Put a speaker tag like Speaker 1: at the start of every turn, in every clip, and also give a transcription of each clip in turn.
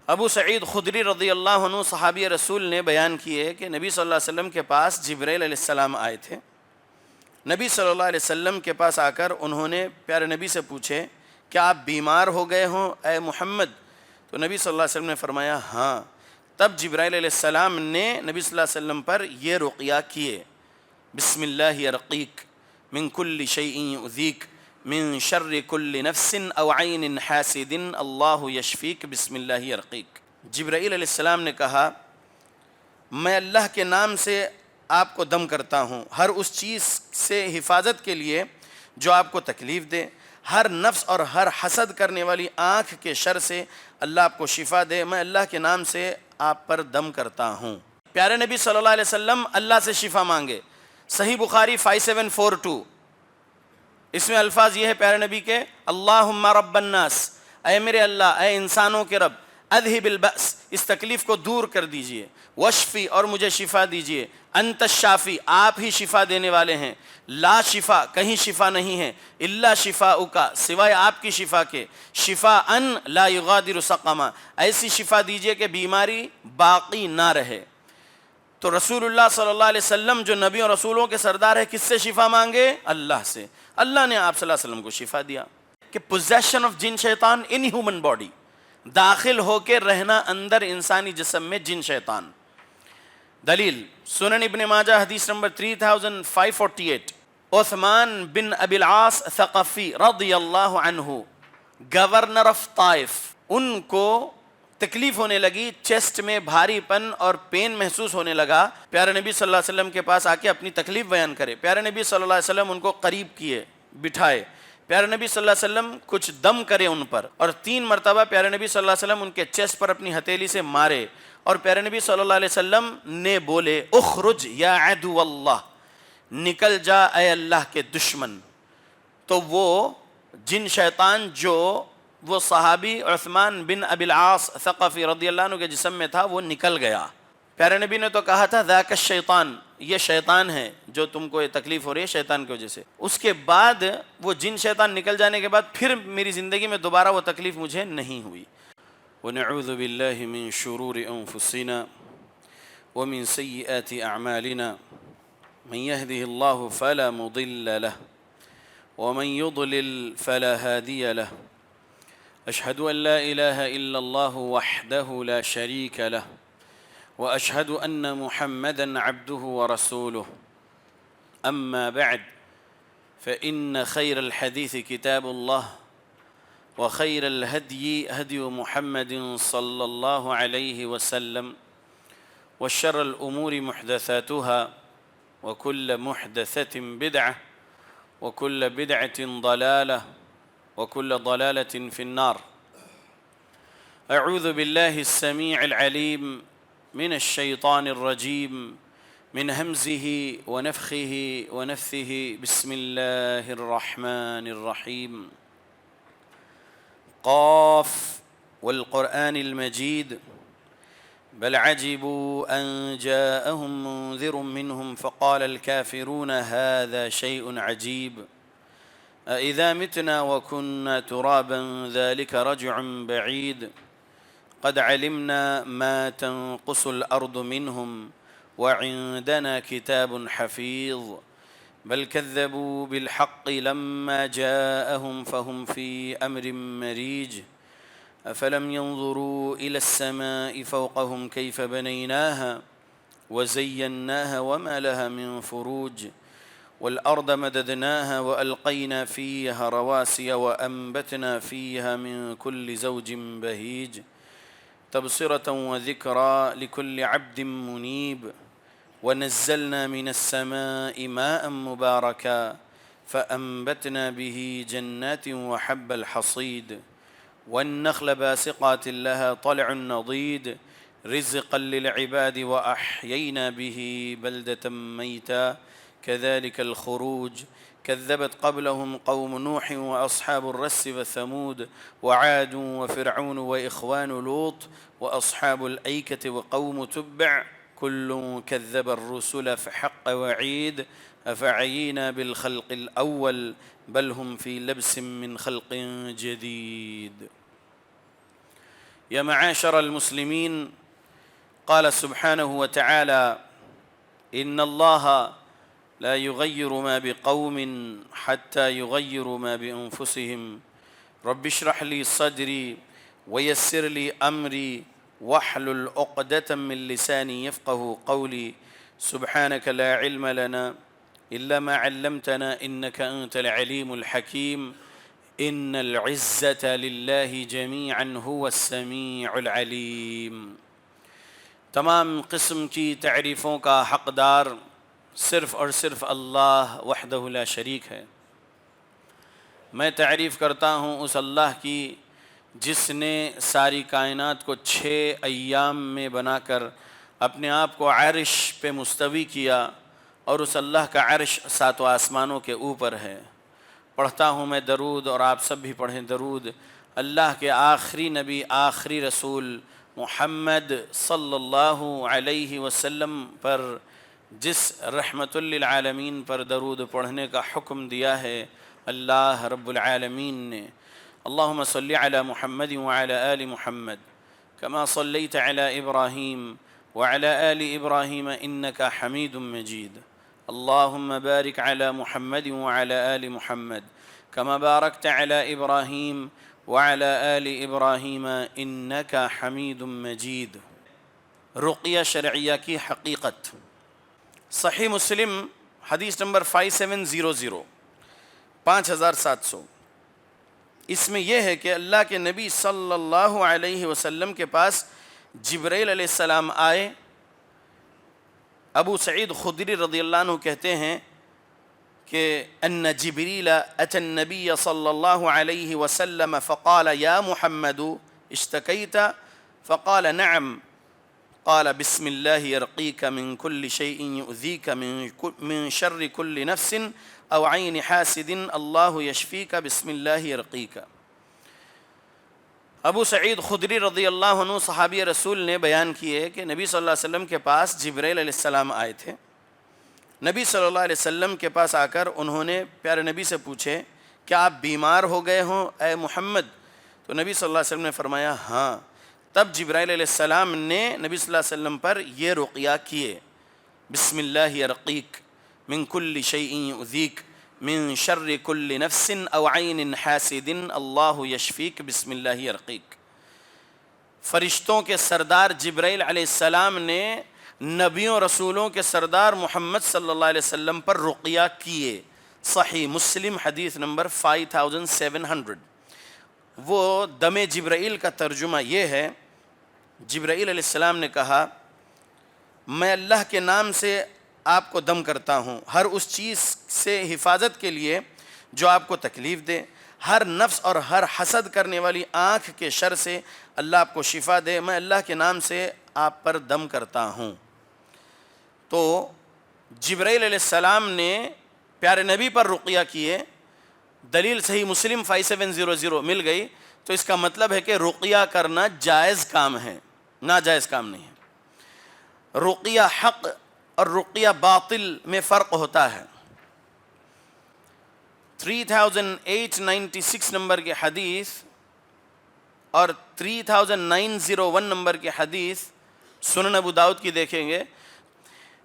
Speaker 1: ابو سعید خدری رضی اللہ عنہ صحابی رسول نے بیان کیے کہ نبی صلی اللہ علیہ وسلم کے پاس جبرائیل علیہ السلام آئے تھے. نبی صلی اللہ علیہ وسلم کے پاس آ کر انہوں نے پیارے نبی سے پوچھے کیا آپ بیمار ہو گئے ہوں اے محمد؟ تو نبی صلی اللہ علیہ وسلم نے فرمایا ہاں. تب جبرائیل علیہ السلام نے نبی صلی اللہ علیہ وسلم پر یہ رقیہ کیے، بسم اللہ یرقیک من کل شیء یؤذیک من شر کل نفس او عین حاسد اللہ یشفیک بسم اللہ یرقیک. جبرائیل علیہ السلام نے کہا میں اللہ کے نام سے آپ کو دم کرتا ہوں ہر اس چیز سے حفاظت کے لیے جو آپ کو تکلیف دے، ہر نفس اور ہر حسد کرنے والی آنکھ کے شر سے اللہ آپ کو شفا دے، میں اللہ کے نام سے آپ پر دم کرتا ہوں. پیارے نبی صلی اللہ علیہ وسلم اللہ سے شفا مانگے. صحیح بخاری 5742 اس میں الفاظ یہ ہے پیارے نبی کے، اللہم رب الناس، اے میرے اللہ، اے انسانوں کے رب، اذہب البأس، اس تکلیف کو دور کر دیجئے، وشفی، اور مجھے شفا دیجئے، انت الشافی، آپ ہی شفا دینے والے ہیں، لا شفا، کہیں شفا نہیں ہے، الا شفاؤک، سوائے آپ کی شفا کے، شفا ان لا یغادر سقما، ایسی شفا دیجئے کہ بیماری باقی نہ رہے. تو رسول اللہ صلی اللہ علیہ وسلم جو نبی اور رسولوں کے سردار ہے، کس سے شفا مانگے؟ اللہ سے. اللہ نے آپ صلی اللہ علیہ وسلم کو شفا دیا. کہ پوزیشن آف جن شیطان ان ہیومن باڈی، داخل ہو کے رہنا اندر انسانی جسم میں جن شیطان. دلیل سنن ابن ماجہ حدیث نمبر 3548. عثمان بن ابی العاص ثقفی رضی اللہ عنہ، گورنر آف طائف، ان کو تکلیف ہونے لگی، چیسٹ میں بھاری پن اور پین محسوس ہونے لگا. پیارے نبی صلی اللہ علیہ وسلم کے پاس آ کے اپنی تکلیف بیان کرے. پیارے نبی صلی اللہ علیہ وسلم ان کو قریب کیے، بٹھائے. پیارے نبی صلی اللہ علیہ وسلم کچھ دم کرے ان پر، اور 3 مرتبہ پیارے نبی صلی اللہ علیہ وسلم ان کے چیسٹ پر اپنی ہتھیلی سے مارے. اور پیارے نبی صلی اللہ علیہ وسلم نے بولے اخرج یا عدو اللہ، نکل جا اے اللہ کے دشمن. تو وہ جن شیطان جو وہ صحابی عثمان بن ابی العاص ثقفی رضی اللہ عنہ کے جسم میں تھا وہ نکل گیا. پیارے نبی نے تو کہا تھا ذاک الشیطان، یہ شیطان ہے جو تم کو یہ تکلیف ہو رہی ہے شیطان کی وجہ سے. اس کے بعد وہ جن شیطان نکل جانے کے بعد پھر میری زندگی میں دوبارہ وہ تکلیف مجھے نہیں ہوئی. ونعوذ باللہ من شرور انفسنا ومن سیئات اعمالنا من يهده الله فلا مضل له ومن يضلل فلا هادي له. أشهد أن لا إله إلا الله وحده لا شريك له وأشهد أن محمدًا عبده ورسوله. أما بعد فإن خير الحديث كتاب الله وخير الهدي هدي محمد صلى الله عليه وسلم وشر الأمور محدثاتها وكل محدثة بدعة وكل بدعة ضلالة وكل ضلالة في النار. أعوذ بالله السميع العليم من الشيطان الرجيم من همزه ونفخه ونفثه. بسم الله الرحمن الرحيم. قاف والقرآن المجيد بل عجبوا أن جاءهم منذر منهم فقال الكافرون هذا شيء عجيب أإذا متنا وكنا ترابا ذلك رجع بعيد قد علمنا ما تنقص الأرض منهم وعندنا كتاب حفيظ بل كذبوا بالحق لما جاءهم فهم في أمر مريج أفلم ينظروا إلى السماء فوقهم كيف بنيناها وزيناها وما لها من فروج والأرض مددناها وألقينا فيها رواسي وأنبتنا فيها من كل زوج بهيج تبصرة وذكرى لكل عبد منيب ونزلنا من السماء ماء مباركا فأنبتنا به جنات وحب الحصيد والنخل باسقات لها طلع نضيد رزقا للعباد وأحيينا به بلدة ميتا كذلك الخروج كذبت قبلهم قوم نوح وأصحاب الرس وثمود وعاد وفرعون وإخوان لوط وأصحاب الأيكة وقوم تبع كل كذب الرسل فحق وعيد أفعينا بالخلق الأول بل هم في لبس من خلق جديد. يا معاشر المسلمين، قال سبحانه وتعالى: إن الله لا يغير ما بقوم حتى يغيروا ما بأنفسهم رب اشرح لي صدري ويسر لي أمري واحلل عقدة من لساني يفقه قولي سبحانك لا علم لنا إلا ما علمتنا إنك أنت العليم الحكيم إن العزة لله جميعا هو السميع العليم۔ تمام قسم کی تعریفوں کا حقدار صرف اور صرف اللہ وحدہ لا شریک ہے۔ میں تعریف کرتا ہوں اس اللہ کی جس نے ساری کائنات کو 6 ایام میں بنا کر اپنے آپ کو عرش پہ مستوی کیا، اور اس اللہ کا عرش 7 آسمانوں کے اوپر ہے۔ پڑھتا ہوں میں درود، اور آپ سب بھی پڑھیں درود اللہ کے آخری نبی آخری رسول محمد صلی اللہ علیہ وسلم پر، جس رحمت للعالمین پر درود پڑھنے کا حکم دیا ہے اللہ رب العالمین نے۔ اللہم صلی علی محمد وعلی آل محمد کما صلیت علی ابراہیم وعلی آل ابراہیم انکا حمید مجید۔ اللہم بارک علی محمد وعلی آل محمد کما بارکت علی ابراہیم وعلی آل ابراہیم انکا حمید مجید۔ رقیہ شرعیہ کی حقیقت۔ صحیح مسلم حدیث نمبر 5700 5700، اس میں یہ ہے کہ اللہ کے نبی صلی اللہ علیہ وسلم کے پاس جبرائیل علیہ السلام آئے۔ ابو سعید خدری رضی اللہ عنہ کہتے ہیں کہ ان جبریل اتى النبی صلی اللہ علیہ وسلم فقال یا محمد اشتکیت؟ فقال نعم۔ قال بسم اللہ یرقیک من کل شیء یؤذیک من شر کل نفس او عین حاسد اللہ یشفیک بسم اللہ یرقیک۔ ابو سعید خدری رضی اللہ عنہ صحابی رسول نے بیان کیے کہ نبی صلی اللہ علیہ وسلم کے پاس جبرائیل علیہ السلام آئے تھے۔ نبی صلی اللہ علیہ وسلم کے پاس آ کر انہوں نے پیارے نبی سے پوچھے کیا آپ بیمار ہو گئے ہوں اے محمد؟ تو نبی صلی اللہ علیہ وسلم نے فرمایا ہاں۔ تب جبرائیل علیہ السلام نے نبی صلی اللہ علیہ وسلم پر یہ رقیہ کیے، بسم اللہ یرقیک من کل شیء یؤذیک من شر کل نفس او عین حاسد اللہ یشفیک بسم اللہ یرقیک۔ فرشتوں کے سردار جبرائیل علیہ السلام نے نبیوں رسولوں کے سردار محمد صلی اللہ علیہ وسلم پر رقیہ کیے۔ صحیح مسلم حدیث نمبر 5700۔ وہ دم جبرائیل کا ترجمہ یہ ہے، جبرائیل علیہ السلام نے کہا میں اللہ کے نام سے آپ کو دم کرتا ہوں، ہر اس چیز سے حفاظت کے لیے جو آپ کو تکلیف دے، ہر نفس اور ہر حسد کرنے والی آنکھ کے شر سے اللہ آپ کو شفا دے، میں اللہ کے نام سے آپ پر دم کرتا ہوں۔ تو جبرائیل علیہ السلام نے پیارے نبی پر رقیہ کیے، دلیل صحیح مسلم 5700 مل گئی، تو اس کا مطلب ہے کہ رقیہ کرنا جائز کام ہے، ناجائز کام نہیں ہے۔ رقیہ حق اور رقیہ باطل میں فرق ہوتا ہے۔ 3896 نمبر کی حدیث اور 3901 نمبر کی حدیث سنن ابو داؤد کی دیکھیں گے۔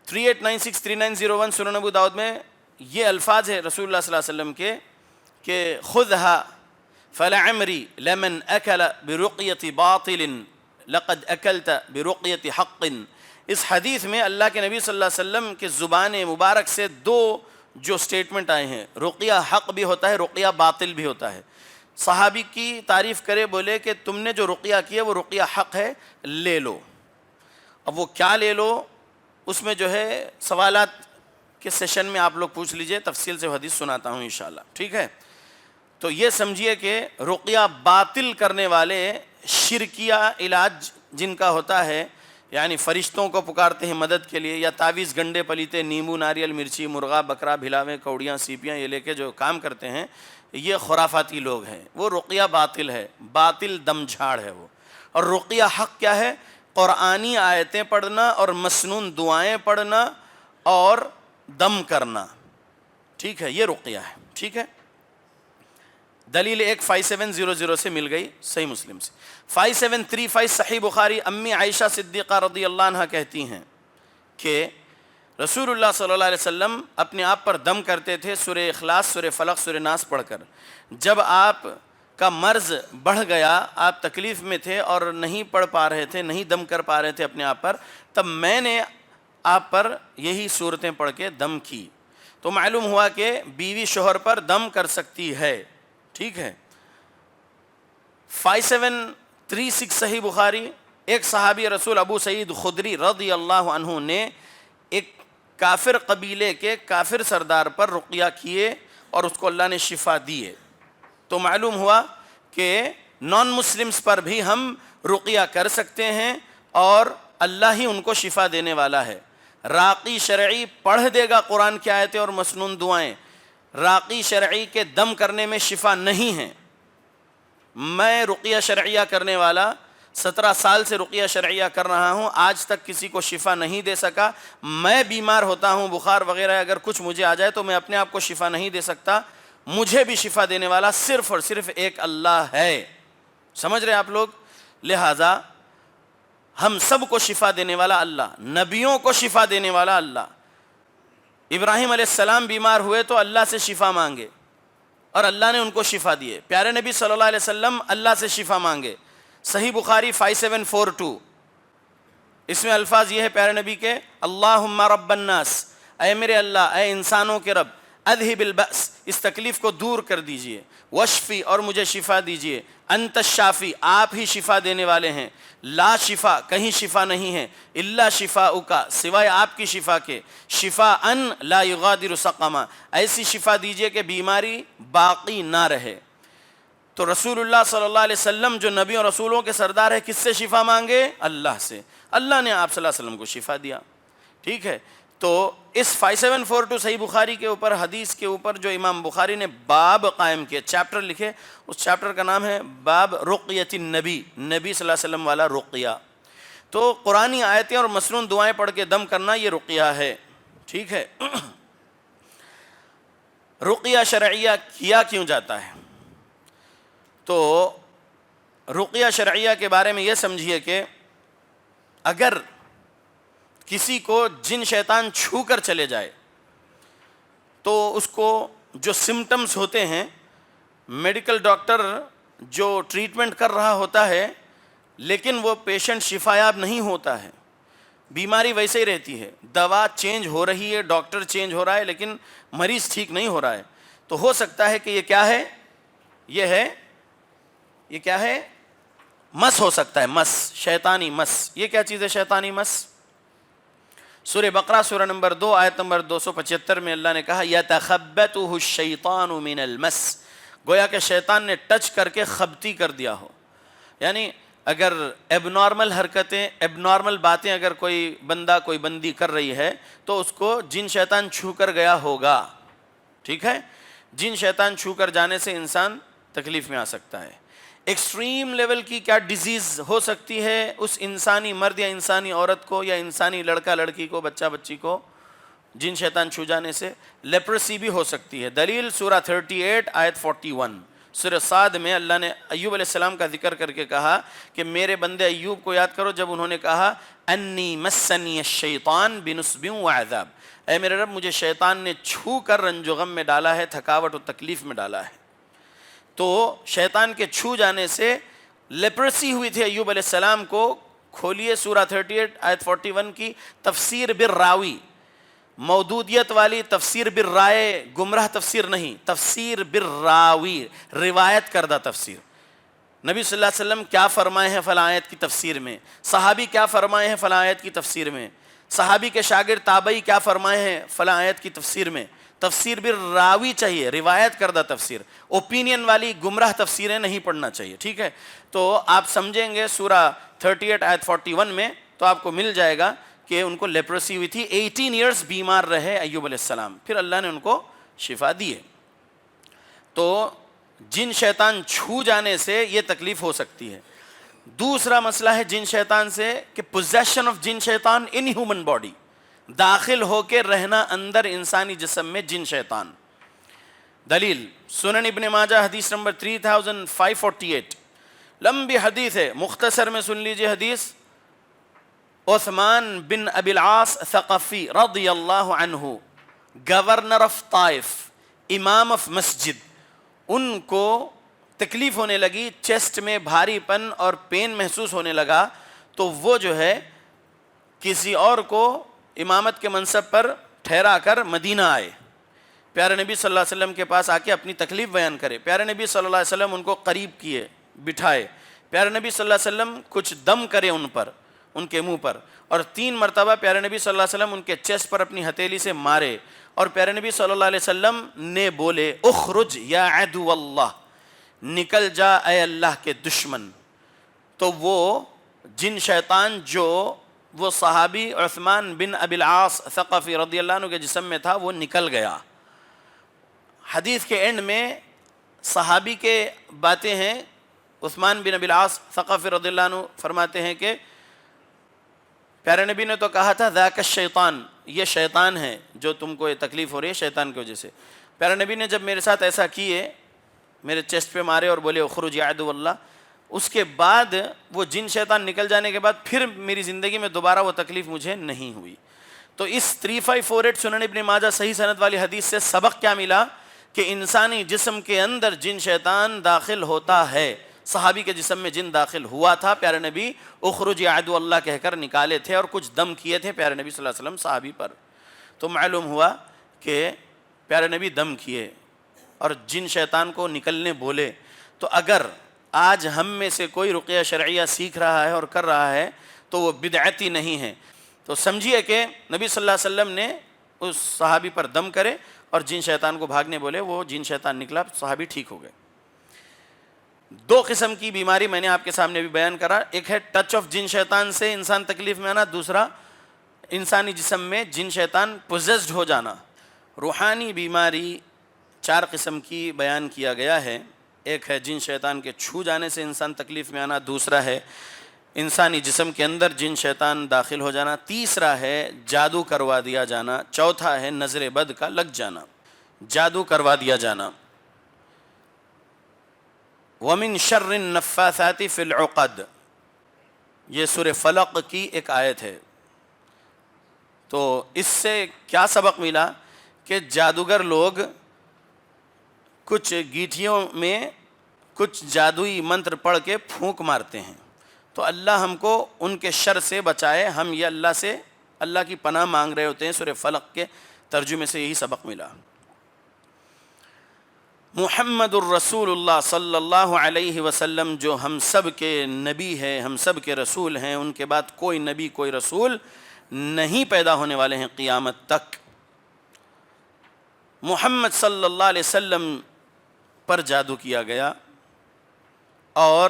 Speaker 1: 3896 3901 سنن ابو داؤد میں یہ الفاظ ہے رسول اللہ صلی اللہ علیہ وسلم کے کہ خذها فلعمری لمن اکل برقیت باطل لقد اکلت برقیت حق۔ اس حدیث میں اللہ کے نبی صلی اللہ علیہ وسلم کے زبان مبارک سے 2 جو سٹیٹمنٹ آئے ہیں، رقیہ حق بھی ہوتا ہے، رقیہ باطل بھی ہوتا ہے۔ صحابی کی تعریف کرے، بولے کہ تم نے جو رقیہ کیا وہ رقیہ حق ہے، لے لو۔ اب وہ کیا لے لو، اس میں جو ہے سوالات کے سیشن میں آپ لوگ پوچھ لیجئے، تفصیل سے حدیث سناتا ہوں انشاءاللہ، ٹھیک ہے؟ تو یہ سمجھیے کہ رقیہ باطل کرنے والے شرکیہ علاج جن کا ہوتا ہے، یعنی فرشتوں کو پکارتے ہیں مدد کے لیے، یا تعویذ گنڈے پلیتے نیمبو ناریل مرچی مرغا بکرا بھلاویں کوڑیاں سیپیاں یہ لے کے جو کام کرتے ہیں، یہ خرافاتی لوگ ہیں، وہ رقیہ باطل ہے، باطل دم جھاڑ ہے وہ۔ اور رقیہ حق کیا ہے؟ قرآنی آیتیں پڑھنا اور مسنون دعائیں پڑھنا اور دم کرنا، ٹھیک ہے؟ یہ رقیہ ہے، ٹھیک ہے؟ دلیل ایک 5700 سے مل گئی صحیح مسلم سے. 5735 صحیح بخاری. امی عائشہ صدیقہ رضی اللہ عنہ کہتی ہیں کہ رسول اللہ صلی اللہ علیہ وسلم اپنے آپ پر دم کرتے تھے سورہ اخلاص، سورہ فلق، سورہ ناس پڑھ کر. جب آپ کا مرض بڑھ گیا، آپ تکلیف میں تھے اور نہیں پڑھ پا رہے تھے، نہیں دم کر پا رہے تھے اپنے آپ پر، تب میں نے آپ پر یہی صورتیں پڑھ کے دم کی. تو معلوم ہوا کہ بیوی شوہر پر دم کر سکتی ہے. ٹھیک ہے. 5736 صحیح بخاری. ایک صحابی رسول ابو سعید خدری رضی اللہ عنہ نے ایک کافر قبیلے کے کافر سردار پر رقیہ کیے اور اس کو اللہ نے شفا دیے. تو معلوم ہوا کہ نان مسلمز پر بھی ہم رقیہ کر سکتے ہیں اور اللہ ہی ان کو شفا دینے والا ہے. راقی شرعی پڑھ دے گا قرآن کی آیتیں اور مسنون دعائیں. راقی شرعی کے دم کرنے میں شفا نہیں ہے. میں رقیہ شرعیہ کرنے والا 17 سال سے رقیہ شرعیہ کر رہا ہوں، آج تک کسی کو شفا نہیں دے سکا. میں بیمار ہوتا ہوں، بخار وغیرہ اگر کچھ مجھے آ جائے تو میں اپنے آپ کو شفا نہیں دے سکتا. مجھے بھی شفا دینے والا صرف اور صرف ایک اللہ ہے. سمجھ رہے آپ لوگ؟ لہذا ہم سب کو شفا دینے والا اللہ، نبیوں کو شفا دینے والا اللہ. ابراہیم علیہ السلام بیمار ہوئے تو اللہ سے شفا مانگے اور اللہ نے ان کو شفا دیے. پیارے نبی صلی اللہ علیہ وسلم اللہ سے شفا مانگے. صحیح بخاری 5742. اس میں الفاظ یہ ہے پیارے نبی کے، اللہم رب الناس، اے میرے اللہ، اے انسانوں کے رب، اذہب البأس، اس تکلیف کو دور کر دیجئے، وشفی، اور مجھے شفا دیجئے، انت الشافی، آپ ہی شفا دینے والے ہیں، لا شفا، کہیں شفا نہیں ہے، الا شفاؤک، سوائے آپ کی شفا کے، شفا ان لا یغادر سقما، ایسی شفا دیجئے کہ بیماری باقی نہ رہے. تو رسول اللہ صلی اللہ علیہ وسلم جو نبی اور رسولوں کے سردار ہے، کس سے شفا مانگے؟ اللہ سے. اللہ نے آپ صلی اللہ علیہ وسلم کو شفا دیا. ٹھیک ہے. تو اس 5742 صحیح بخاری کے اوپر، حدیث کے اوپر جو امام بخاری نے باب قائم کیا، چیپٹر لکھے، اس چیپٹر کا نام ہے باب رقیۃ النبی، نبی صلی اللہ علیہ وسلم والا رقیہ. تو قرآنی آیتیں اور مسنون دعائیں پڑھ کے دم کرنا یہ رقیہ ہے. ٹھیک ہے. رقیہ شرعیہ کیا کیوں جاتا ہے؟ تو رقیہ شرعیہ کے بارے میں یہ سمجھیے کہ اگر کسی کو جن شیطان چھو کر چلے جائے تو اس کو جو سمٹمز ہوتے ہیں، میڈیکل ڈاکٹر جو ٹریٹمنٹ کر رہا ہوتا ہے لیکن وہ پیشنٹ شفایاب نہیں ہوتا ہے، بیماری ویسے ہی رہتی ہے، دوا چینج ہو رہی ہے، ڈاکٹر چینج ہو رہا ہے، لیکن مریض ٹھیک نہیں ہو رہا ہے. تو ہو سکتا ہے کہ یہ کیا ہے؟ یہ کیا ہے؟ مس ہو سکتا ہے، مس، شیطانی مس. یہ کیا چیز ہے شیطانی مس؟ سورہ بقرہ سورہ نمبر 2 آیت نمبر 275 میں اللہ نے کہا یتخبطہ الشیطان من المس، گویا کہ شیطان نے ٹچ کر کے خبتی کر دیا ہو. یعنی اگر ایب نارمل حرکتیں، ایب نارمل باتیں اگر کوئی بندہ کوئی بندی کر رہی ہے تو اس کو جن شیطان چھو کر گیا ہوگا. ٹھیک ہے. جن شیطان چھو کر جانے سے انسان تکلیف میں آ سکتا ہے. ایکسٹریم لیول کی کیا ڈیزیز ہو سکتی ہے اس انسانی مرد یا انسانی عورت کو یا انسانی لڑکا لڑکی کو، بچہ بچی کو جن شیطان چھو جانے سے؟ لیپرسی بھی ہو سکتی ہے. دلیل سورہ 38 آیت 41. سورہ صاد میں اللہ نے ایوب علیہ السلام کا ذکر کر کے کہا کہ میرے بندے ایوب کو یاد کرو جب انہوں نے کہا انی مسنی الشیطان بنصب وعذاب، اے میرے رب مجھے شیطان نے چھو کر رنج و غم میں ڈالا ہے، تھکاوٹ و تکلیف میں ڈالا ہے. تو شیطان کے چھو جانے سے لیپرسی ہوئی تھی ایوب علیہ السلام کو. کھولیے سورہ 38 آیت 41 کی تفسیر بالراوی، مودودیت والی تفسیر بالرائے، گمراہ تفسیر نہیں، تفسیر بالراوی، روایت کردہ تفسیر. نبی صلی اللہ علیہ وسلم کیا فرمائے ہیں فلاں آیت کی تفسیر میں، صحابی کیا فرمائے ہیں فلاں آیت کی تفسیر میں، صحابی کے شاگرد تابعی کیا فرمائے ہیں فلاں آیت کی تفسیر میں. تفسیر بالراوی چاہیے، روایت کردہ تفسیر. اوپینین والی گمراہ تفسیریں نہیں پڑھنا چاہیے. ٹھیک ہے. تو آپ سمجھیں گے سورہ 38 آیت 41 میں تو آپ کو مل جائے گا کہ ان کو لیپرسی ہوئی تھی، 18 ایئرز بیمار رہے ایوب علیہ السلام، پھر اللہ نے ان کو شفا دیے. تو جن شیطان چھو جانے سے یہ تکلیف ہو سکتی ہے. دوسرا مسئلہ ہے جن شیطان سے کہ پوزیشن آف جن شیطان ان ہیومن باڈی، داخل ہو کے رہنا اندر انسانی جسم میں جن شیطان. دلیل سنن ابن ماجہ حدیث نمبر 3548، لمبی حدیث ہے، مختصر میں سن لیجئے حدیث۔ عثمان بن ابی العاص ثقفی رضی اللہ عنہ، گورنر آف طائف، امام آف مسجد، ان کو تکلیف ہونے لگی، چیسٹ میں بھاری پن اور پین محسوس ہونے لگا، تو وہ جو ہے کسی اور کو امامت کے منصب پر ٹھہرا کر مدینہ آئے، پیارے نبی صلی اللہ علیہ وسلم کے پاس آ کے اپنی تکلیف بیان کرے۔ پیارے نبی صلی اللہ علیہ وسلم ان کو قریب کیے، بٹھائے، پیارے نبی صلی اللہ علیہ وسلم کچھ دم کرے ان پر، ان کے منہ پر، اور 3 مرتبہ پیارے نبی صلی اللہ علیہ وسلم ان کے چیسٹ پر اپنی ہتھیلی سے مارے، اور پیارے نبی صلی اللہ علیہ وسلم نے بولے اخرج یا عدو اللہ، نکل جا اے اللہ کے دشمن۔ تو وہ جن شیطان جو وہ صحابی عثمان بن ابی العاص ثقفی رضی اللہ عنہ کے جسم میں تھا وہ نکل گیا۔ حدیث کے اینڈ میں صحابی کے باتیں ہیں، عثمان بن ابی العاص ثقفی رضی اللہ عنہ فرماتے ہیں کہ پیارے نبی نے تو کہا تھا ذاک الشیطان، یہ شیطان ہے جو تم کو یہ تکلیف ہو رہی ہے شیطان کی وجہ سے۔ پیارے نبی نے جب میرے ساتھ ایسا کیے، میرے چیسٹ پہ مارے اور بولے اخرج یا عدو اللہ، اس کے بعد وہ جن شیطان نکل جانے کے بعد پھر میری زندگی میں دوبارہ وہ تکلیف مجھے نہیں ہوئی۔ تو اس 3548 سنن ابن ماجہ صحیح سند والی حدیث سے سبق کیا ملا کہ انسانی جسم کے اندر جن شیطان داخل ہوتا ہے، صحابی کے جسم میں جن داخل ہوا تھا، پیارے نبی اخرج یا عدو اللہ کہہ کر نکالے تھے اور کچھ دم کیے تھے پیارے نبی صلی اللہ علیہ وسلم صحابی پر۔ تو معلوم ہوا کہ پیارے نبی دم کیے اور جن شیطان کو نکلنے بولے۔ تو اگر آج ہم میں سے کوئی رقیہ شرعیہ سیکھ رہا ہے اور کر رہا ہے تو وہ بدعتی نہیں ہے، تو سمجھیے کہ نبی صلی اللہ علیہ وسلم نے اس صحابی پر دم کرے اور جن شیطان کو بھاگنے بولے، وہ جن شیطان نکلا، صحابی ٹھیک ہو گئے۔ 2 قسم کی بیماری میں نے آپ کے سامنے بھی بیان کرا، ایک ہے ٹچ آف جن شیطان سے انسان تکلیف میں آنا، دوسرا انسانی جسم میں جن شیطان پوزیسڈ ہو جانا۔ روحانی بیماری 4 قسم کی بیان کیا گیا ہے، ایک ہے جن شیطان کے چھو جانے سے انسان تکلیف میں آنا، دوسرا ہے انسانی جسم کے اندر جن شیطان داخل ہو جانا، تیسرا ہے جادو کروا دیا جانا، چوتھا ہے نظر بد کا لگ جانا، جادو کروا دیا جانا۔ وَمِن شَرِّ النَّفَّاثَاتِ فِي الْعُقَدِ، یہ سورہ فلق کی ایک آیت ہے۔ تو اس سے کیا سبق ملا کہ جادوگر لوگ کچھ گیٹھیوں میں کچھ جادوئی منتر پڑھ کے پھونک مارتے ہیں، تو اللہ ہم کو ان کے شر سے بچائے، ہم یہ اللہ سے اللہ کی پناہ مانگ رہے ہوتے ہیں۔ سورہ فلق کے ترجمے سے یہی سبق ملا۔ محمد الرسول اللہ صلی اللہ علیہ وسلم جو ہم سب کے نبی ہیں، ہم سب کے رسول ہیں، ان کے بعد کوئی نبی کوئی رسول نہیں پیدا ہونے والے ہیں قیامت تک۔ محمد صلی اللہ علیہ وسلم پر جادو کیا گیا اور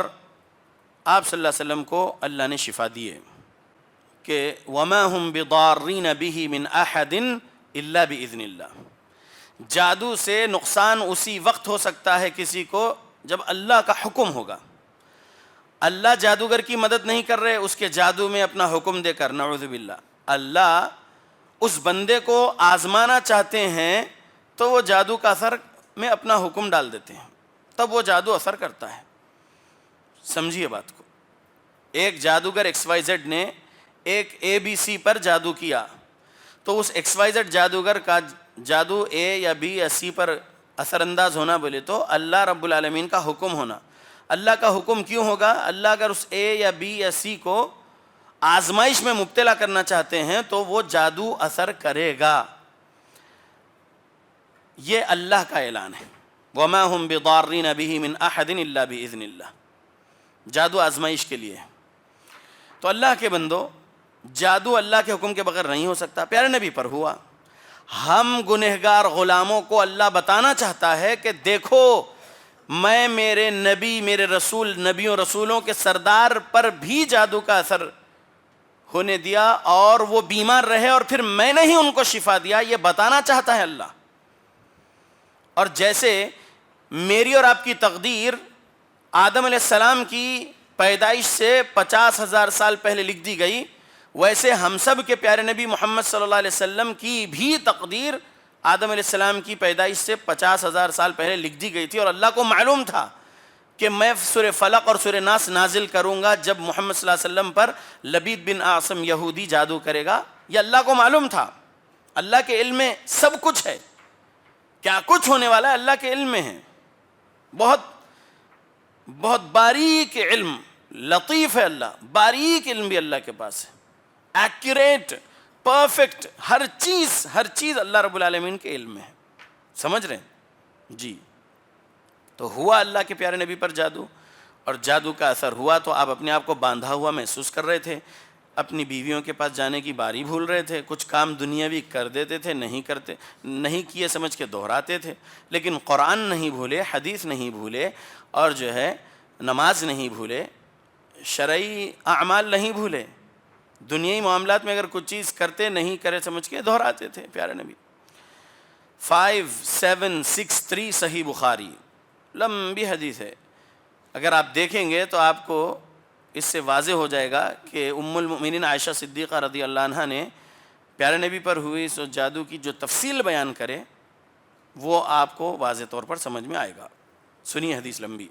Speaker 1: آپ صلی اللہ علیہ وسلم کو اللہ نے شفا دیے کہ وَمَا هُمْ بِضَارِّينَ بِهِ مِنْ أَحَدٍ إِلَّا بِإِذْنِ اللَّهِ۔ جادو سے نقصان اسی وقت ہو سکتا ہے کسی کو جب اللہ کا حکم ہوگا۔ اللہ جادوگر کی مدد نہیں کر رہے اس کے جادو میں اپنا حکم دے کر، نعوذ باللہ۔ اللہ اس بندے کو آزمانا چاہتے ہیں تو وہ جادو کا اثر میں اپنا حکم ڈال دیتے ہیں، تب وہ جادو اثر کرتا ہے۔ سمجھیے بات کو، ایک جادوگر ایکس وائی زیڈ نے ایک اے بی سی پر جادو کیا، تو اس ایکس وائی زیڈ جادوگر کا جادو اے یا بی یا سی پر اثر انداز ہونا بولے تو اللہ رب العالمین کا حکم ہونا۔ اللہ کا حکم کیوں ہوگا؟ اللہ اگر اس اے یا بی یا سی کو آزمائش میں مبتلا کرنا چاہتے ہیں تو وہ جادو اثر کرے گا۔ یہ اللہ کا اعلان ہے، وَمَا هُمْ بِضَارِّينَ بِهِ مِنْ أَحَدٍ إِلَّا بِإِذْنِ اللَّهِ۔ جادو آزمائش کے لیے ہے۔ تو اللہ کے بندو، جادو اللہ کے حکم کے بغیر نہیں ہو سکتا، پیارے نبی پر ہوا۔ ہم گنہگار غلاموں کو اللہ بتانا چاہتا ہے کہ دیکھو میں میرے نبی، میرے رسول، نبیوں رسولوں کے سردار پر بھی جادو کا اثر ہونے دیا اور وہ بیمار رہے اور پھر میں نے ہی ان کو شفا دیا، یہ بتانا چاہتا ہے اللہ۔ اور جیسے میری اور آپ کی تقدیر آدم علیہ السلام کی پیدائش سے 50,000 سال پہلے لکھ دی گئی، ویسے ہم سب کے پیارے نبی محمد صلی اللہ علیہ وسلم کی بھی تقدیر آدم علیہ السلام کی پیدائش سے 50,000 سال پہلے لکھ دی گئی تھی، اور اللہ کو معلوم تھا کہ میں سورہ فلق اور سورہ ناس نازل کروں گا جب محمد صلی اللہ علیہ وسلم پر لبید بن اعصم یہودی جادو کرے گا. یہ اللہ کو معلوم تھا. اللہ کے علم میں سب کچھ ہے، کیا کچھ ہونے والا ہے اللہ کے علم میں ہے. بہت بہت باریک علم، لطیف ہے اللہ، باریک علم بھی اللہ کے پاس ہے، ایکوریٹ، پرفیکٹ، ہر چیز اللہ رب العالمین کے علم میں ہے. سمجھ رہے ہیں جی؟ تو ہوا اللہ کے پیارے نبی پر جادو، اور جادو کا اثر ہوا تو آپ اپنے آپ کو باندھا ہوا محسوس کر رہے تھے، اپنی بیویوں کے پاس جانے کی باری بھول رہے تھے، کچھ کام دنیاوی کر دیتے تھے، نہیں کیے سمجھ کے دہراتے تھے، لیکن قرآن نہیں بھولے، حدیث نہیں بھولے، اور جو ہے نماز نہیں بھولے، شرعی اعمال نہیں بھولے. دنیائی معاملات میں اگر کچھ چیز کرتے نہیں کرے سمجھ کے دہراتے تھے پیارے نبی. 5763 صحیح بخاری، لمبی حدیث ہے. اگر آپ دیکھیں گے تو آپ کو اس سے واضح ہو جائے گا کہ ام المؤمنین عائشہ صدیقہ رضی اللہ عنہا نے پیارے نبی پر ہوئی اس جادو کی جو تفصیل بیان کرے وہ آپ کو واضح طور پر سمجھ میں آئے گا. سنیے حدیث لمبی.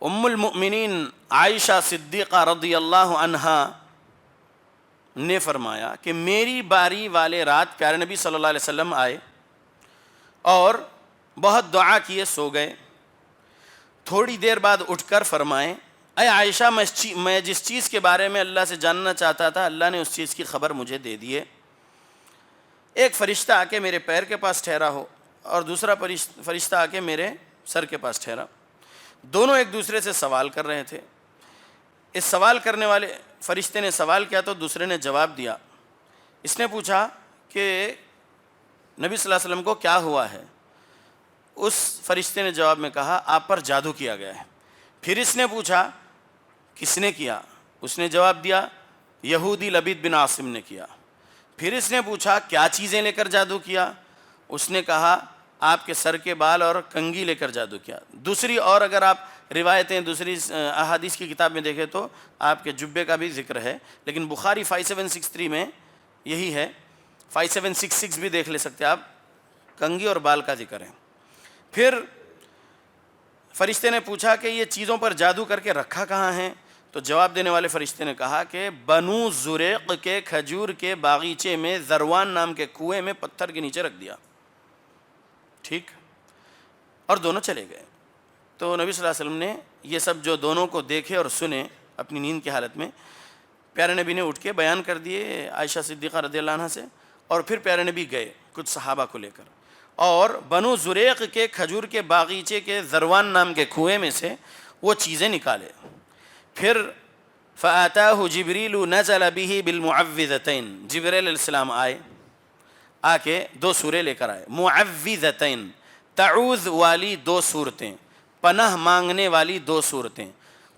Speaker 1: ام المؤمنین عائشہ صدیقہ رضی اللہ عنہا نے فرمایا کہ میری باری والے رات پیارے نبی صلی اللہ علیہ وسلم آئے اور بہت دعا کیے سو گئے. تھوڑی دیر بعد اٹھ کر فرمائیں اے عائشہ میں جس چیز کے بارے میں اللہ سے جاننا چاہتا تھا اللہ نے اس چیز کی خبر مجھے دے دی ہے. ایک فرشتہ آ کے میرے پیر کے پاس ٹھہرا ہو اور دوسرا فرشتہ آ کے میرے سر کے پاس ٹھہرا. دونوں ایک دوسرے سے سوال کر رہے تھے. اس سوال کرنے والے فرشتے نے سوال کیا تو دوسرے نے جواب دیا. اس نے پوچھا کہ نبی صلی اللہ علیہ وسلم کو کیا ہوا ہے؟ اس فرشتے نے جواب میں کہا آپ پر جادو کیا گیا ہے. پھر اس نے پوچھا کس نے کیا؟ اس نے جواب دیا یہودی لبید بن عاصم نے کیا. پھر اس نے پوچھا کیا چیزیں لے کر جادو کیا؟ اس نے کہا آپ کے سر کے بال اور کنگھی لے کر جادو کیا. دوسری اور اگر آپ روایتیں دوسری احادیث کی کتاب میں دیکھیں تو آپ کے جبے کا بھی ذکر ہے، لیکن بخاری 5763 میں یہی ہے. 5766 بھی دیکھ لے سکتے آپ، کنگھی اور بال کا ذکر ہے. پھر فرشتے نے پوچھا کہ یہ چیزوں پر جادو کر کے رکھا کہاں ہے؟ تو جواب دینے والے فرشتے نے کہا کہ بنو زریق کے کھجور کے باغیچے میں ذروان نام کے کنویں میں پتھر کے نیچے رکھ دیا. ٹھیک، اور دونوں چلے گئے. تو نبی صلی اللہ علیہ وسلم نے یہ سب جو دونوں کو دیکھے اور سنے اپنی نیند کی حالت میں، پیارے نبی نے اٹھ کے بیان کر دیے عائشہ صدیقہ رضی اللہ عنہا سے. اور پھر پیارے نبی گئے کچھ صحابہ کو لے کر اور بنو زریق کے کھجور کے باغیچے کے ذروان نام کے کنویں میں سے وہ چیزیں نکالے. پھر فَآتَاهُ جِبْرِيلُ نَزَلَ بِهِ بِالْمُعَوِّذَتَيْن، جبرائیل علیہ السلام آئے، آ کے دو سورے لے کر آئے. معوذتین، تعوذ والی دو صورتیں، پناہ مانگنے والی دو صورتیں.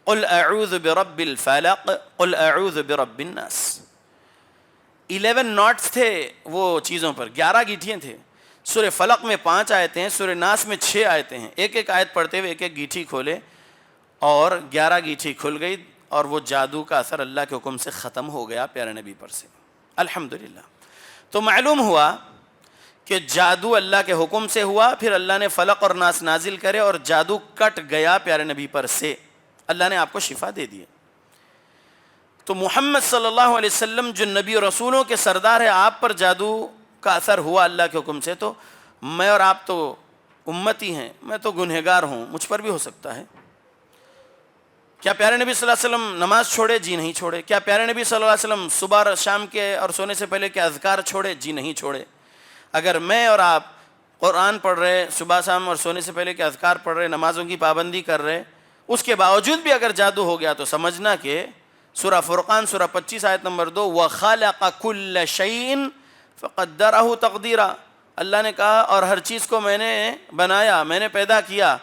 Speaker 1: قل اعوذ برب الفلق قل اعوذ برب الناس. 11 ناٹس تھے وہ چیزوں پر، 11 گیٹھیاں تھے. سورہ فلق میں 5 آیتیں ہیں، سورہ ناس میں 6 آیتیں ہیں. ایک ایک آیت پڑھتے ہوئے ایک ایک گیٹھی کھولے اور 11 گیٹھی کھل گئی، اور وہ جادو کا اثر اللہ کے حکم سے ختم ہو گیا پیارے نبی پر سے. الحمدللہ. تو معلوم ہوا کہ جادو اللہ کے حکم سے ہوا، پھر اللہ نے فلق اور ناس نازل کرے اور جادو کٹ گیا پیارے نبی پر سے. اللہ نے آپ کو شفا دے دی. تو محمد صلی اللہ علیہ وسلم جو نبی اور رسولوں کے سردار ہے، آپ پر جادو کا اثر ہوا اللہ کے حکم سے، تو میں اور آپ تو امتی ہیں، میں تو گنہگار ہوں، مجھ پر بھی ہو سکتا ہے. کیا پیارے نبی صلی اللہ علیہ وسلم نماز چھوڑے؟ جی نہیں چھوڑے. کیا پیارے نبی صلی اللہ علیہ وسلم صبح اور شام کے اور سونے سے پہلے کے اذکار چھوڑے؟ جی نہیں چھوڑے. اگر میں اور آپ قرآن پڑھ رہے، صبح شام اور سونے سے پہلے کے اذکار پڑھ رہے، نمازوں کی پابندی کر رہے، اس کے باوجود بھی اگر جادو ہو گیا تو سمجھنا کہ سورہ فرقان سورہ 25 آیت نمبر 2 وَخَلَقَ كُلَّ شَيْءٍ فَقَدَّرَهُ تَقْدِيرًا، اللہ نے کہا اور ہر چیز کو میں نے بنایا، میں نے پیدا کیا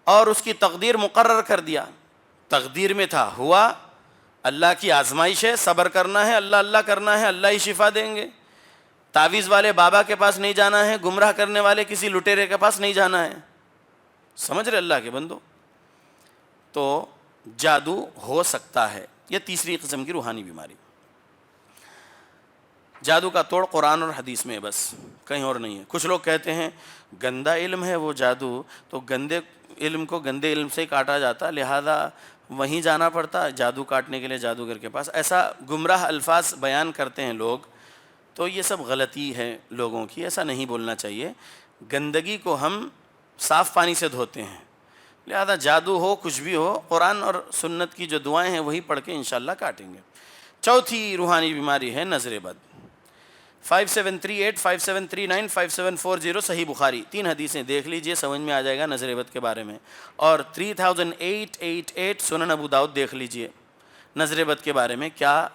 Speaker 1: اور اس کی تقدیر مقرر کر دیا. تقدیر میں تھا، ہوا. اللہ کی آزمائش ہے، صبر کرنا ہے، اللہ اللہ کرنا ہے، اللہ ہی شفا دیں گے. تعویذ والے بابا کے پاس نہیں جانا ہے، گمراہ کرنے والے کسی لٹیرے کے پاس نہیں جانا ہے. سمجھ رہے اللہ کے بندو؟ تو جادو ہو سکتا ہے. یہ تیسری قسم کی روحانی بیماری. جادو کا توڑ قرآن اور حدیث میں ہے، بس کہیں اور نہیں ہے۔ کچھ لوگ کہتے ہیں گندا علم ہے وہ جادو، تو گندے علم کو گندے علم سے ہی کاٹا جاتا، لہذا وہیں جانا پڑتا جادو کاٹنے کے لیے جادوگر کے پاس۔ ایسا گمراہ الفاظ بیان کرتے ہیں لوگ، تو یہ سب غلطی ہے لوگوں کی، ایسا نہیں بولنا چاہیے۔ گندگی کو ہم صاف پانی سے دھوتے ہیں، لہذا جادو ہو کچھ بھی ہو، قرآن اور سنت کی جو دعائیں ہیں وہی پڑھ کے انشاءاللہ کاٹیں گے۔ چوتھی روحانی بیماری ہے نظر بد۔ 5738 5739 5740 صحیح بخاری، 3 حدیثیں دیکھ لیجئے، سمجھ میں آ جائے گا نظر بد کے بارے میں۔ اور 3888 سنن ابو داؤد دیکھ لیجئے، نظر بد کے بارے میں کیا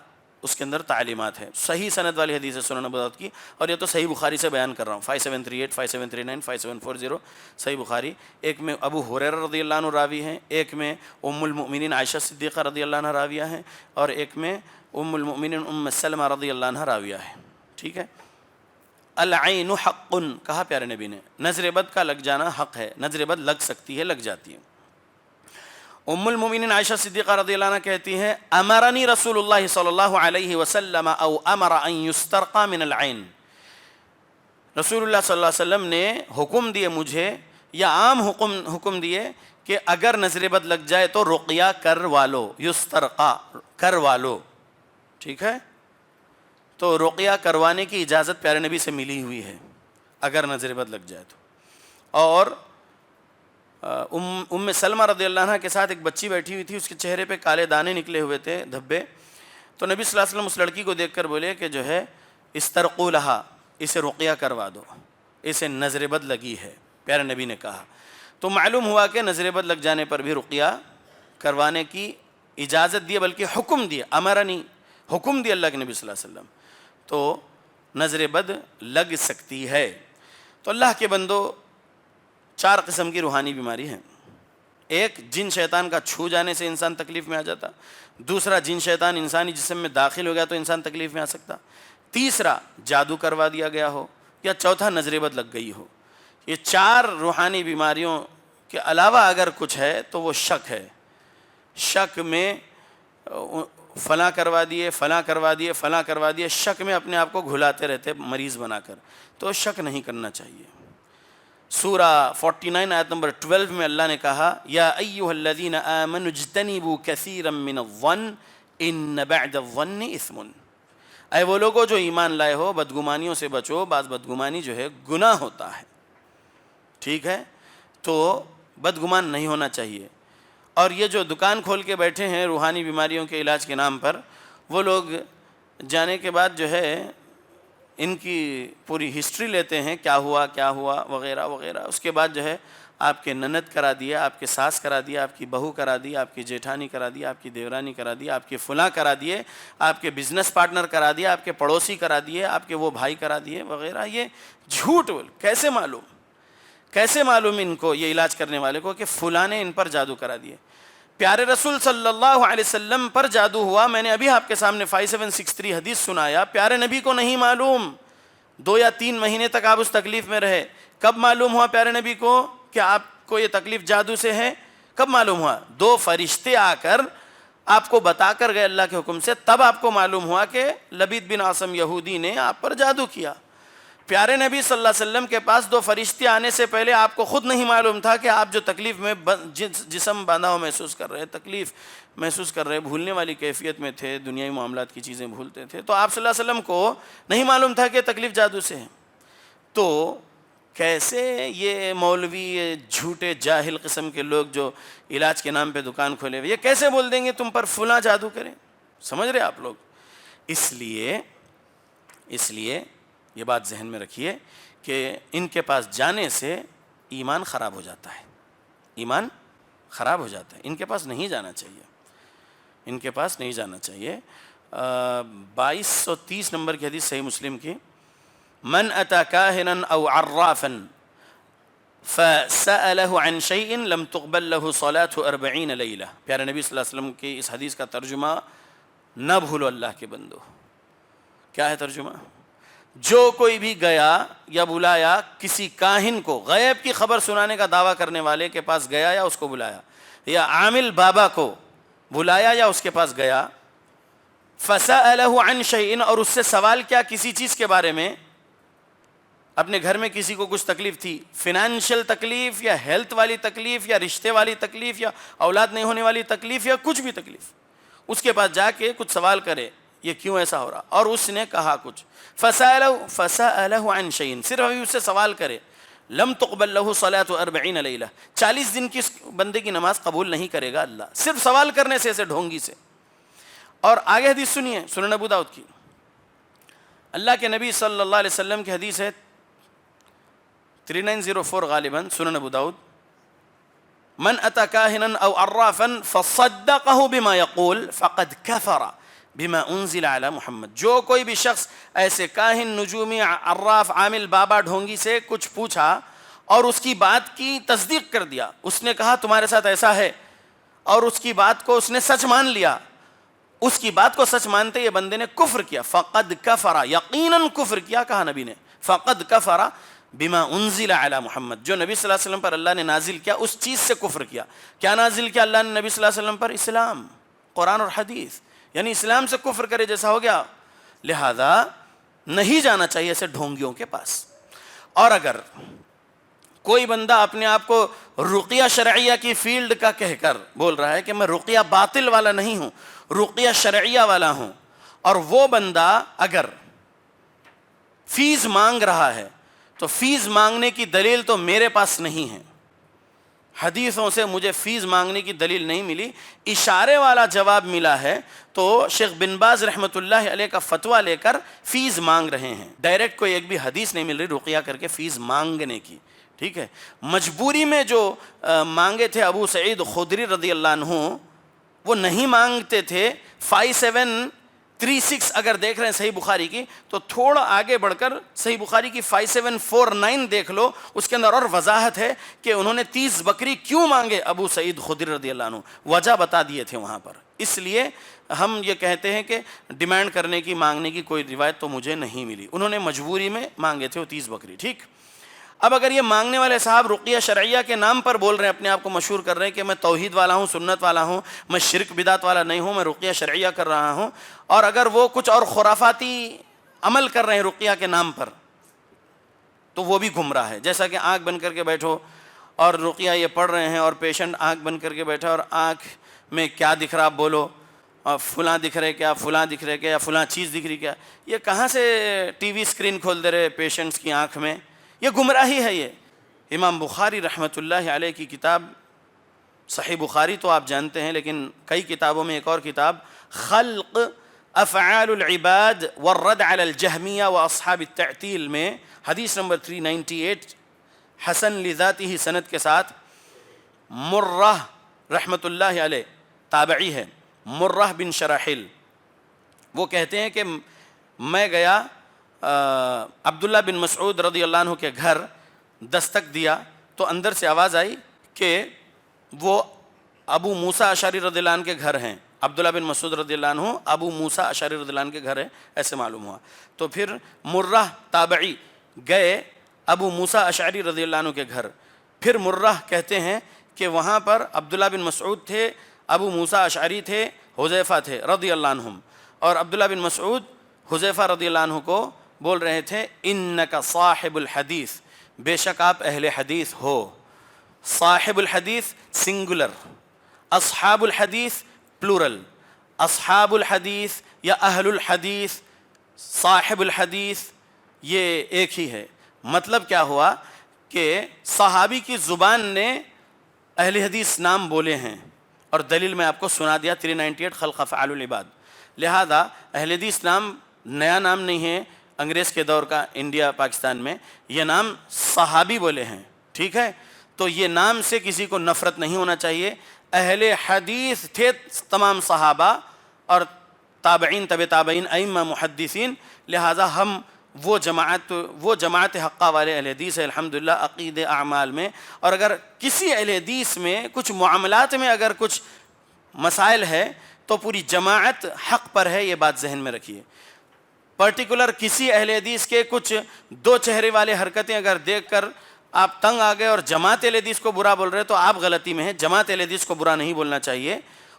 Speaker 1: اس کے اندر تعلیمات ہے، صحیح سند والی حدیث ہے سنن ابو داؤد کی، اور یہ تو صحیح بخاری سے بیان کر رہا ہوں۔ 5738 5739 5740 صحیح بخاری، ایک میں ابو ہریرہ رضی اللہ عنہ راوی ہیں، ایک میں ام المؤمنین عائشہ صدیقہ رضی اللہ عنہ راویہ ہیں، اور ایک میں ام المؤمنین ام سلمہ رضی اللہ عنہ راویہ ہے، ٹھیک ہے۔ العین حق، کہا پیارے نبی نے نظر بد کا لگ جانا حق ہے، نظر بد لگ سکتی ہے، لگ جاتی ہے۔ ام المؤمنین عائشہ صدیقہ رضی اللہ عنہ کہتی ہیں امرنی رسول اللہ صلی اللہ علیہ وسلم او امر ان یسترقى من العین، رسول اللہ صلی اللہ علیہ وسلم نے حکم دیے مجھے، یا عام حکم دیے کہ اگر نظر بد لگ جائے تو رقیہ کروا لو، یسترقى کروا لو، ٹھیک ہے۔ تو رقیہ کروانے کی اجازت پیارے نبی سے ملی ہوئی ہے اگر نظر بد لگ جائے تو۔ اور ام سلمہ رضی اللہ عنہ کے ساتھ ایک بچی بیٹھی ہوئی تھی، اس کے چہرے پہ کالے دانے نکلے ہوئے تھے، دھبے، تو نبی صلی اللہ علیہ وسلم اس لڑکی کو دیکھ کر بولے کہ جو ہے استرقوا لہا، اسے رقیہ کروا دو، اسے نظر بد لگی ہے، پیارے نبی نے کہا۔ تو معلوم ہوا کہ نظر بد لگ جانے پر بھی رقیہ کروانے کی اجازت دی، بلکہ حکم دیا، امرنی، حکم دیا اللہ کے نبی صلی اللہ علیہ وسلم، تو نظر بد لگ سکتی ہے۔ تو اللہ کے بندو، 4 قسم کی روحانی بیماری ہیں۔ ایک، جن شیطان کا چھو جانے سے انسان تکلیف میں آ جاتا۔ دوسرا، جن شیطان انسانی جسم میں داخل ہو گیا تو انسان تکلیف میں آ سکتا۔ تیسرا، جادو کروا دیا گیا ہو، یا چوتھا نظر بد لگ گئی ہو۔ یہ 4 روحانی بیماریوں کے علاوہ اگر کچھ ہے تو وہ شک ہے۔ شک میں فلاں کروا دیے، فلاں کروا دیے، فلاں کروا دیے، شک میں اپنے آپ کو گھلاتے رہتے مریض بنا کر، تو شک نہیں کرنا چاہیے۔ سورہ 49 آیت نمبر 12 میں اللہ نے کہا یا ایھا الذین آمنوا اجتنبوا کثیرا من الظن ان بعد الظن اثم، اے وہ لوگوں جو ایمان لائے ہو بدگمانیوں سے بچو، بعض بدگمانی جو ہے گناہ ہوتا ہے، ٹھیک ہے، تو بدگمان نہیں ہونا چاہیے۔ اور یہ جو دکان کھول کے بیٹھے ہیں روحانی بیماریوں کے علاج کے نام پر، وہ لوگ جانے کے بعد جو ہے ان کی پوری ہسٹری لیتے ہیں، کیا ہوا وغیرہ وغیرہ، اس کے بعد جو ہے آپ کے نند کرا دیا، آپ کے ساس کرا دیا، آپ کی بہو کرا دی، آپ کی جیٹھانی کرا دی، آپ کی دیورانی کرا دی، آپ کے فلاں کرا دیے، آپ کے بزنس پارٹنر کرا دیا، آپ کے پڑوسی کرا دیے، آپ کے وہ بھائی کرا دیے وغیرہ۔ یہ جھوٹ، کیسے معلوم ان کو، یہ علاج کرنے والے کو، کہ فلاں نے ان پر جادو کرا دیے؟ پیارے رسول صلی اللہ علیہ وسلم پر جادو ہوا، میں نے ابھی آپ کے سامنے 5763 حدیث سنایا، پیارے نبی کو نہیں معلوم، 2 یا 3 مہینے تک آپ اس تکلیف میں رہے۔ کب معلوم ہوا پیارے نبی کو کہ آپ کو یہ تکلیف جادو سے ہے؟ کب معلوم ہوا؟ 2 فرشتے آ کر آپ کو بتا کر گئے اللہ کے حکم سے، تب آپ کو معلوم ہوا کہ لبید بن عاصم یہودی نے آپ پر جادو کیا۔ پیارے نبی صلی اللہ علیہ وسلم کے پاس 2 فرشتے آنے سے پہلے آپ کو خود نہیں معلوم تھا کہ آپ جو تکلیف میں جسم باندھا ہوا محسوس کر رہے، تکلیف محسوس کر رہے، بھولنے والی کیفیت میں تھے، دنیاوی معاملات کی چیزیں بھولتے تھے، تو آپ صلی اللہ علیہ وسلم کو نہیں معلوم تھا کہ تکلیف جادو سے ہے۔ تو کیسے یہ مولوی، یہ جھوٹے جاہل قسم کے لوگ جو علاج کے نام پہ دکان کھولے ہوئے، یہ کیسے بول دیں گے تم پر فلاں جادو کریں؟ سمجھ رہے آپ لوگ؟ اس لیے یہ بات ذہن میں رکھیے کہ ان کے پاس جانے سے ایمان خراب ہو جاتا ہے، ایمان خراب ہو جاتا ہے، ان کے پاس نہیں جانا چاہیے، ان کے پاس نہیں جانا چاہیے۔ 2230 نمبر کی حدیث صحیح مسلم کی، من اتی کاہنا او عرافا فسألہ عن شیء لم تقبل له صلاة 40 لیلہ، پیارے نبی صلی اللہ علیہ وسلم کی اس حدیث کا ترجمہ نہ بھولو اللہ کے بندو۔ کیا ہے ترجمہ؟ جو کوئی بھی گیا یا بلایا کسی کاہن کو، غیب کی خبر سنانے کا دعویٰ کرنے والے کے پاس گیا یا اس کو بلایا، یا عامل بابا کو بلایا یا اس کے پاس گیا، فسألہ عن شیء، اور اس سے سوال کیا کسی چیز کے بارے میں. اپنے گھر میں کسی کو کچھ تکلیف تھی، فائنینشیل تکلیف یا ہیلتھ والی تکلیف یا رشتے والی تکلیف یا اولاد نہیں ہونے والی تکلیف یا کچھ بھی تکلیف، اس کے پاس جا کے کچھ سوال کرے یہ کیوں ایسا ہو رہا، اور اس نے کہا کچھ. فسألہ عن شیء، صرف ابھی اس سے سوال کرے. لم تقبل له صلاة 40 لیلہ، 40 دن کی اس بندے کی نماز قبول نہیں کرے گا اللہ، صرف سوال کرنے سے، ایسے ڈھونگی سے. اور آگے حدیث سنیے، سنن ابو داؤد کی. اللہ کے نبی صلی اللہ علیہ وسلم کی حدیث ہے 3904 غالباً سنن ابو داؤد. من اتى كاهنا او عرافا فصدقه بما يقول فقد كفر بما انزل على محمد. جو کوئی بھی شخص ایسے کاہن، نجومی، عراف، عامل، بابا، ڈھونگی سے کچھ پوچھا اور اس کی بات کی تصدیق کر دیا، اس نے کہا تمہارے ساتھ ایسا ہے، اور اس کی بات کو اس نے سچ مان لیا، اس کی بات کو سچ مانتے یہ بندے نے کفر کیا. فقد کفر، یقیناً کفر کیا، کہا نبی نے فقد کفر بما انزل علی محمد، جو نبی صلی اللہ علیہ وسلم پر اللہ نے نازل کیا اس چیز سے کفر کیا. کیا نازل کیا اللہ نے نبی صلی اللہ علیہ وسلم پر؟ اسلام، قرآن اور حدیث. یعنی اسلام سے کفر کرے جیسا ہو گیا. لہذا نہیں جانا چاہیے ایسے ڈھونگیوں کے پاس. اور اگر کوئی بندہ اپنے آپ کو رقیہ شرعیہ کی فیلڈ کا کہہ کر بول رہا ہے کہ میں رقیہ باطل والا نہیں ہوں، رقیہ شرعیہ والا ہوں، اور وہ بندہ اگر فیس مانگ رہا ہے تو فیس مانگنے کی دلیل تو میرے پاس نہیں ہے، حدیثوں سے مجھے فیس مانگنے کی دلیل نہیں ملی، اشارے والا جواب ملا ہے تو شیخ بن باز رحمۃ اللہ علیہ کا فتویٰ لے کر فیس مانگ رہے ہیں. ڈائریکٹ کوئی ایک بھی حدیث نہیں مل رہی رقیہ کر کے فیس مانگنے کی. ٹھیک ہے، مجبوری میں جو مانگے تھے ابو سعید خدری رضی اللہ عنہ، وہ نہیں مانگتے تھے. 5736 اگر دیکھ رہے ہیں صحیح بخاری کی تو تھوڑا آگے بڑھ کر صحیح بخاری کی 5749 دیکھ لو، اس کے اندر اور وضاحت ہے کہ انہوں نے 30 بکری کیوں مانگے ابو سعید خدری رضی اللہ عنہ، وجہ بتا دیے تھے وہاں پر. اس لیے ہم یہ کہتے ہیں کہ ڈیمانڈ کرنے کی، مانگنے کی کوئی روایت تو مجھے نہیں ملی، انہوں نے مجبوری میں مانگے تھے وہ 30 بکری. ٹھیک، اب اگر یہ مانگنے والے صاحب رقیہ شرعیہ کے نام پر بول رہے ہیں، اپنے آپ کو مشہور کر رہے ہیں کہ میں توحید والا ہوں، سنت والا ہوں، میں شرک بدعت والا نہیں ہوں، میں رقیہ شرعیہ کر رہا ہوں، اور اگر وہ کچھ اور خرافاتی عمل کر رہے ہیں رقیہ کے نام پر، تو وہ بھی گمراہ ہے. جیسا کہ آنکھ بند کر کے بیٹھو اور رقیہ یہ پڑھ رہے ہیں اور پیشنٹ آنکھ بند کر کے بیٹھا اور آنکھ میں کیا دکھ رہا آپ بولو، اور فلاں دکھ رہے کیا، فلاں دکھ رہے کیا، یا فلاں چیز دکھ رہی کیا، یہ کہاں سے ٹی وی اسکرین کھول دے رہے پیشنٹس کی آنکھ میں؟ یہ گمراہی ہے. یہ امام بخاری رحمۃ اللہ علیہ کی کتاب صحیح بخاری تو آپ جانتے ہیں، لیکن کئی کتابوں میں ایک اور کتاب خلق افعال العباد والرد علی الجہمیہ واصحاب التعطیل میں حدیث نمبر 398 حسن لذاتہ سند کے ساتھ، مرہ رحمۃ اللہ علیہ تابعی ہے، مرہ بن شراحل، وہ کہتے ہیں کہ میں گیا عبداللہ بن مسعود رضی اللہ عنہ کے گھر، دستک دیا تو اندر سے آواز آئی کہ وہ ابو موسیٰ اشعری رضی اللہ عنہ کے گھر ہیں. عبداللہ بن مسعود رضی اللہ عنہ ابو موسیٰ اشعری رضی اللہ عنہ کے گھر ہے، ایسے معلوم ہوا. تو پھر مرہ تابعی گئے ابو موسیٰ اشعری رضی اللہ عنہ کے گھر. پھر مرہ کہتے ہیں کہ وہاں پر عبداللہ بن مسعود تھے، ابو موسیٰ اشعری تھے، حذیفہ تھے رضی اللہ عنہم. اور عبداللہ بن مسعود حذیفہ رضی اللہ عنہ کو بول رہے تھے انک صاحب الحدیث، بے شک آپ اہل حدیث ہو. صاحب الحدیث سنگولر، اصحاب الحدیث پلورل. اصحاب الحدیث یا اہل الحدیث، صاحب الحدیث یہ ایک ہی ہے. مطلب کیا ہوا کہ صحابی کی زبان نے اہل حدیث نام بولے ہیں، اور دلیل میں آپ کو سنا دیا 398 خلق افعال العباد. لہذا اہل حدیث نام نیا نام نہیں ہے انگریز کے دور کا انڈیا پاکستان میں، یہ نام صحابی بولے ہیں. ٹھیک ہے، تو یہ نام سے کسی کو نفرت نہیں ہونا چاہیے. اہل حدیث تھے تمام صحابہ اور تابعین، تبع تابعین، ائمہ، محدثین. لہٰذا ہم وہ جماعت حقہ والے اہل حدیث ہے الحمدللہ عقیدے اعمال میں. اور اگر کسی اہل حدیث میں کچھ معاملات میں اگر کچھ مسائل ہے تو پوری جماعت حق پر ہے، یہ بات ذہن میں رکھیے. پرٹیکولر کسی اہل حدیث کے کچھ دو چہرے والے حرکتیں اگر دیکھ کر آپ تنگ آ گئے اور جماعت اہل حدیث کو برا بول رہے تو آپ غلطی میں ہیں. جماعت اہل حدیث کو برا نہیں بولنا چاہیے.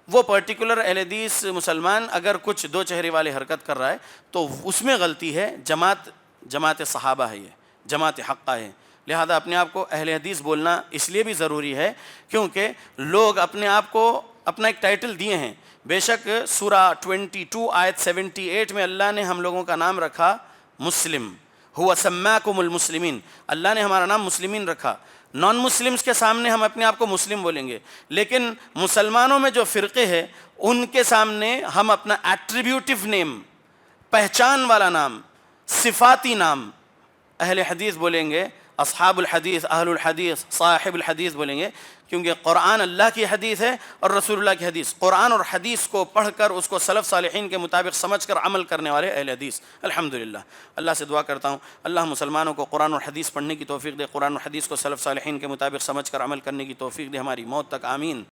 Speaker 1: وہ پرٹیکولر اہل حدیث مسلمان اگر کچھ دو چہرے والی حرکت کر رہا ہے تو اس میں غلطی ہے، جماعت صحابہ ہے، یہ جماعت حقہ ہے. لہذا اپنے آپ کو اہل حدیث بولنا اس لیے بھی ضروری ہے کیونکہ لوگ اپنے آپ کو اپنا ایک ٹائٹل دیے ہیں. بے شک سورہ 22 آیت 78 میں اللہ نے ہم لوگوں کا نام رکھا مسلم، ہوا سماکم المسلمین، اللہ نے ہمارا نام مسلمین رکھا. نان مسلمز کے سامنے ہم اپنے آپ کو مسلم بولیں گے، لیکن مسلمانوں میں جو فرقے ہیں ان کے سامنے ہم اپنا ایٹریبیوٹیو نیم، پہچان والا نام، صفاتی نام اہل حدیث بولیں گے، اصحاب الحدیث، اہل الحدیث، صاحب الحدیث بولیں گے، کیونکہ قرآن اللہ کی حدیث ہے اور رسول اللہ کی حدیث. قرآن اور حدیث کو پڑھ کر اس کو سلف صالحین کے مطابق سمجھ کر عمل کرنے والے اہل حدیث. الحمدللہ اللہ سے دعا کرتا ہوں اللہ مسلمانوں کو قرآن اور حدیث پڑھنے کی توفیق دے، قرآن اور حدیث کو سلف صالحین کے مطابق سمجھ کر عمل کرنے کی توفیق دے ہماری موت تک. آمین.